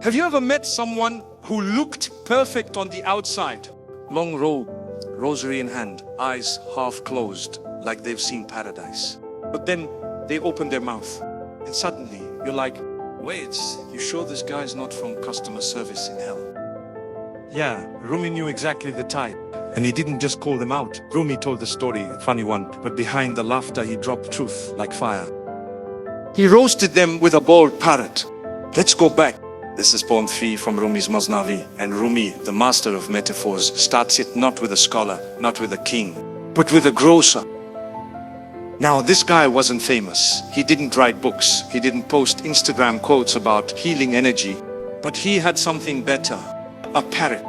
Have you ever met someone who looked perfect on the outside? Long robe, rosary in hand, eyes half closed, like they've seen paradise. But then they open their mouth and suddenly you're like, wait, you sure this guy's not from customer service in hell? Yeah, Rumi knew exactly the type. And he didn't just call them out. Rumi told the story, a funny one, but behind the laughter he dropped truth like fire. He roasted them with a bold parrot. Let's go back. This is poem 3 from Rumi's Masnavi. And Rumi, the master of metaphors, starts it not with a scholar, not with a king, but with a grocer. Now this guy wasn't famous. He didn't write books. He didn't post Instagram quotes about healing energy. But he had something better. A parrot.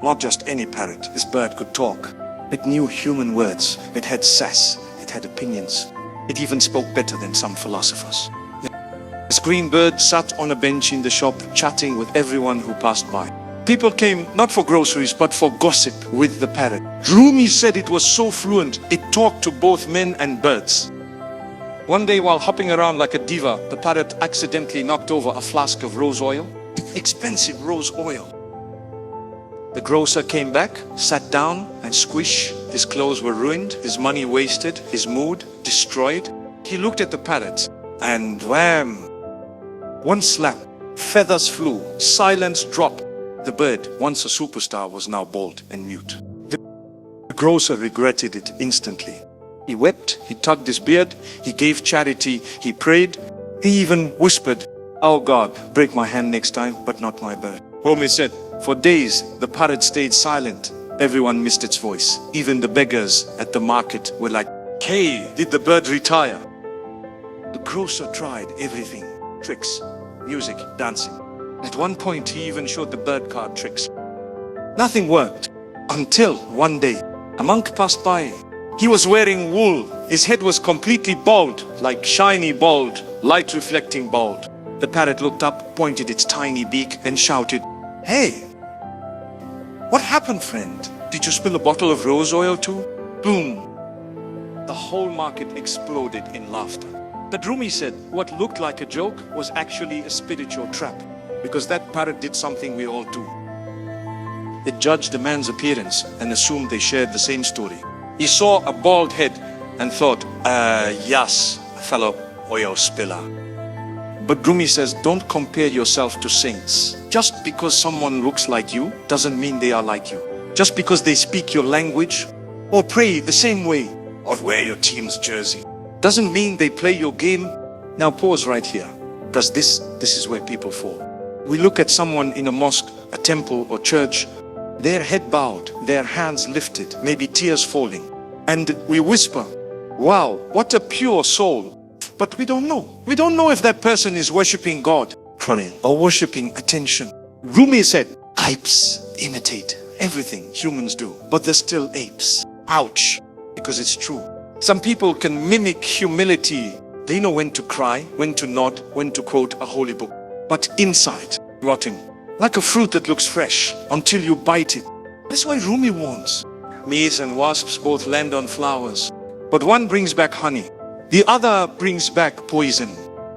Not just any parrot. This bird could talk. It knew human words. It had sass. It had opinions. It even spoke better than some philosophers. This green bird sat on a bench in the shop, chatting with everyone who passed by. People came not for groceries, but for gossip with the parrot. Rumi said it was so fluent, it talked to both men and birds. One day while hopping around like a diva, the parrot accidentally knocked over a flask of rose oil. Expensive rose oil. The grocer came back, sat down, and squish. His clothes were ruined, his money wasted, his mood destroyed. He looked at the parrot, and wham! One slap, feathers flew, silence dropped. The bird, once a superstar, was now bald and mute. The grocer regretted it instantly. He wept, he tugged his beard, he gave charity, he prayed, he even whispered, "Oh God, break my hand next time, but not my bird." Rumi said, for days the parrot stayed silent. Everyone missed its voice. Even the beggars at the market were like, "Hey, did the bird retire?" The grocer tried everything. Tricks, music, dancing. At one point he even showed the bird card tricks. Nothing worked until one day a monk passed by. He was wearing wool. His head was completely bald, like shiny bald, light reflecting bald. The parrot looked up, pointed its tiny beak and shouted, "Hey, what happened, friend? Did you spill a bottle of rose oil too?" Boom! The whole market exploded in laughter. But Rumi said what looked like a joke was actually a spiritual trap, because that parrot did something we all do. It judged the man's appearance and assumed they shared the same story. He saw a bald head and thought, yes, fellow oil spiller. But Rumi says, don't compare yourself to saints. Just because someone looks like you doesn't mean they are like you. Just because they speak your language or pray the same way or wear your team's jersey doesn't mean they play your game. Now pause right here, because this is where people fall. We look at someone in a mosque, a temple or church, their head bowed, their hands lifted, maybe tears falling. And we whisper, wow, what a pure soul. But we don't know. We don't know if that person is worshipping God or worshipping attention. Rumi said, apes imitate everything humans do, but they're still apes. Ouch, because it's true. Some people can mimic humility. They know when to cry, when to nod, when to quote a holy book. But inside, rotting, like a fruit that looks fresh until you bite it. That's why Rumi warns. Bees and wasps both land on flowers, but one brings back honey. The other brings back poison.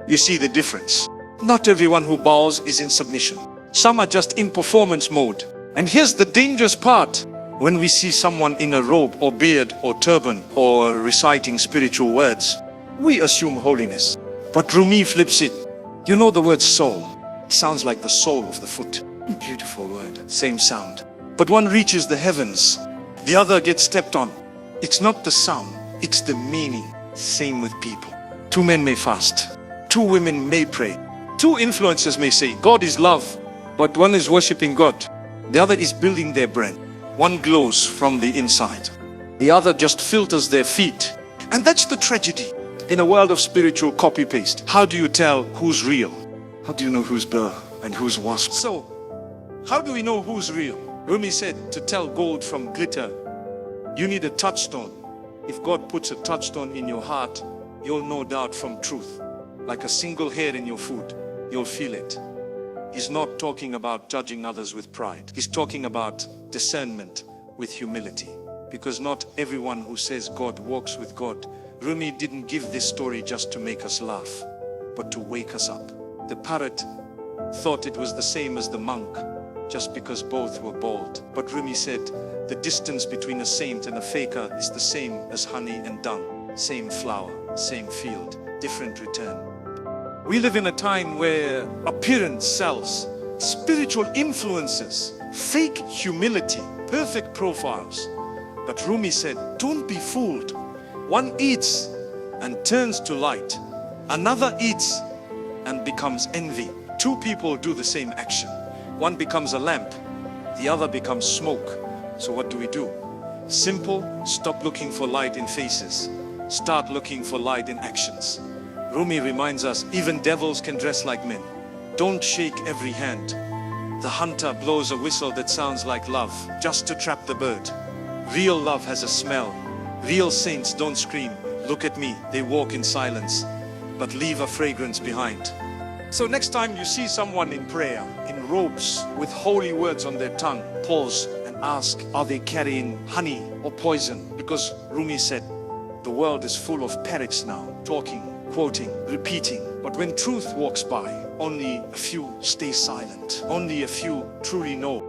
You see the difference. Not everyone who bows is in submission. Some are just in performance mode. And here's the dangerous part. When we see someone in a robe or beard or turban or reciting spiritual words, we assume holiness. But Rumi flips it. You know the word soul? It sounds like the sole of the foot. Beautiful word, same sound. But one reaches the heavens, the other gets stepped on. It's not the sound, it's the meaning. Same with people. Two men may fast, two women may pray, two influencers may say God is love, but one is worshipping God, the other is building their brand. One glows from the inside, the other just filters their feet. And that's the tragedy. In a world of spiritual copy-paste, how do you tell who's real? How do you know who's burr and who's wasp? So, how do we know who's real? Rumi said, to tell gold from glitter, you need a touchstone. If God puts a touchstone in your heart, you'll know doubt from truth. Like a single hair in your food, you'll feel it. He's not talking about judging others with pride. He's talking about discernment with humility. Because not everyone who says God walks with God. Rumi didn't give this story just to make us laugh, but to wake us up. The parrot thought it was the same as the monk, just because both were bald. But Rumi said, the distance between a saint and a faker is the same as honey and dung. Same flower, same field, different return. We live in a time where appearance sells, spiritual influences, fake humility, perfect profiles. But Rumi said, don't be fooled. One eats and turns to light. Another eats and becomes envy. Two people do the same action. One becomes a lamp, the other becomes smoke. So what do? Simple, stop looking for light in faces. Start looking for light in actions. Rumi reminds us, even devils can dress like men. Don't shake every hand. The hunter blows a whistle that sounds like love, just to trap the bird. Real love has a smell. Real saints don't scream, look at me, they walk in silence, but leave a fragrance behind. So next time you see someone in prayer, in robes, with holy words on their tongue, pause and ask, are they carrying honey or poison? Because Rumi said, the world is full of parrots now, talking, quoting, repeating. But when truth walks by, only a few stay silent. Only a few truly know.